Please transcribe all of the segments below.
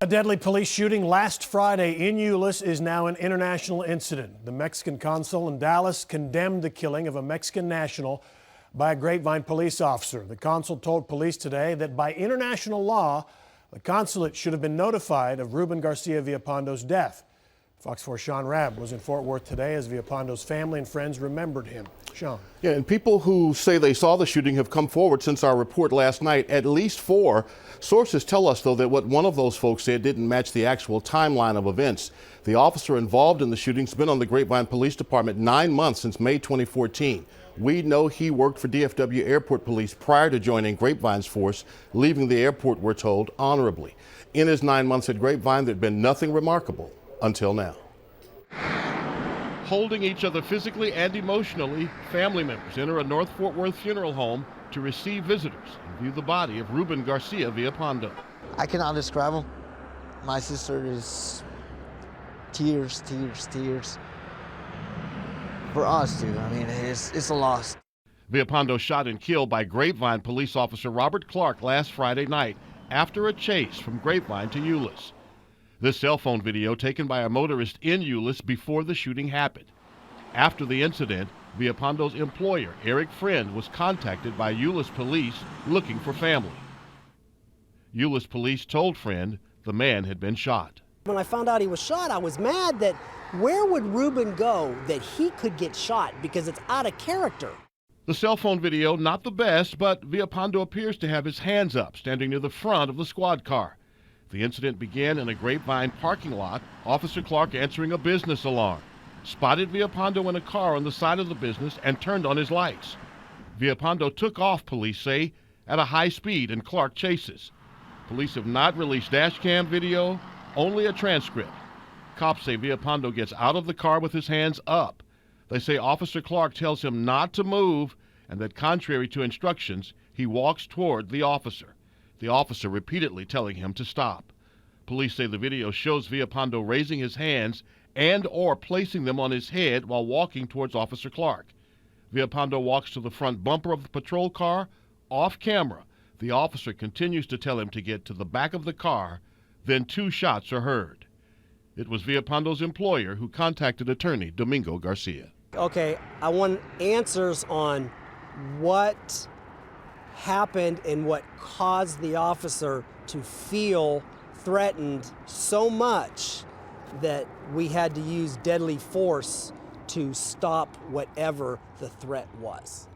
A deadly police shooting last Friday in Euless is now an international incident. The Mexican consul in Dallas condemned the killing of a Mexican national by a Grapevine police officer. The consul told police today that by international law, the consulate should have been notified of Ruben Garcia Villapando's death. Fox 4 Sean Rabb was in Fort Worth today as Villapando's family and friends remembered him. Sean. Yeah, and people who say they saw the shooting have come forward since our report last night. At least 4. Sources tell us, though, that what one of those folks said didn't match the actual timeline of events. The officer involved in the shooting has been on the Grapevine Police Department 9 months, since May 2014. We know he worked for DFW Airport Police prior to joining Grapevine's force, leaving the airport, we're told, honorably. In his 9 months at Grapevine, there'd been nothing remarkable until now. Holding each other physically and emotionally, family members enter a North Fort Worth funeral home to receive visitors and view the body of Ruben Garcia Villapando. I cannot describe him. My sister is tears, tears, tears. For us too, I mean, it's a loss. Villapando shot and killed by Grapevine police officer Robert Clark last Friday night after a chase from Grapevine to Euless. This cell phone video taken by a motorist in Euless before the shooting happened. After the incident, Villapando's employer, Eric Friend, was contacted by Euless police looking for family. Euless police told Friend the man had been shot. When I found out he was shot, I was mad that where would Ruben go that he could get shot, because it's out of character. The cell phone video, not the best, but Villapando appears to have his hands up, standing near the front of the squad car. The incident began in a Grapevine parking lot. Officer Clark, answering a business alarm, spotted Villapando in a car on the side of the business and turned on his lights. Villapando took off, police say, at a high speed, and Clark chases. Police have not released dash cam video, only a transcript. Cops say Villapando gets out of the car with his hands up. They say Officer Clark tells him not to move and that, contrary to instructions, he walks toward the officer repeatedly telling him to stop. Police say the video shows Villapando raising his hands and or placing them on his head while walking towards Officer Clark. Villapando walks to the front bumper of the patrol car. Off camera, the officer continues to tell him to get to the back of the car. Then 2 shots are heard. It was Villapando's employer who contacted attorney Domingo Garcia. Okay, I want answers on what happened and what caused the officer to feel threatened so much that we had to use deadly force to stop whatever the threat was.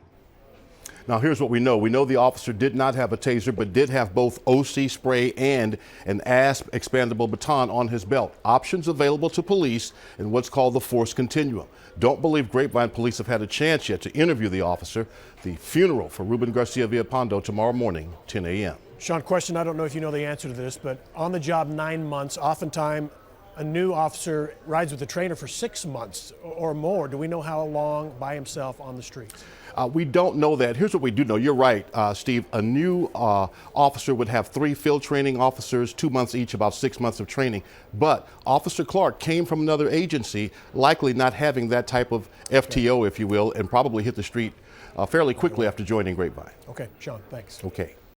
Now, here's what we know. We know the officer did not have a taser, but did have both OC spray and an ASP expandable baton on his belt. Options available to police in what's called the force continuum. Don't believe Grapevine police have had a chance yet to interview the officer. The funeral for Ruben Garcia Villapando tomorrow morning, 10 a.m. Sean, question, I don't know if you know the answer to this, but on the job 9 months, oftentimes a new officer rides with a trainer for 6 months or more. Do we know how long by himself on the streets? We don't know that. Here's what we do know. You're right, Steve. A new officer would have 3 field training officers, 2 months each, about 6 months of training. But Officer Clark came from another agency, likely not having that type of FTO, if you will, and probably hit the street fairly quickly after joining Grapevine. Okay, Sean, thanks. Okay.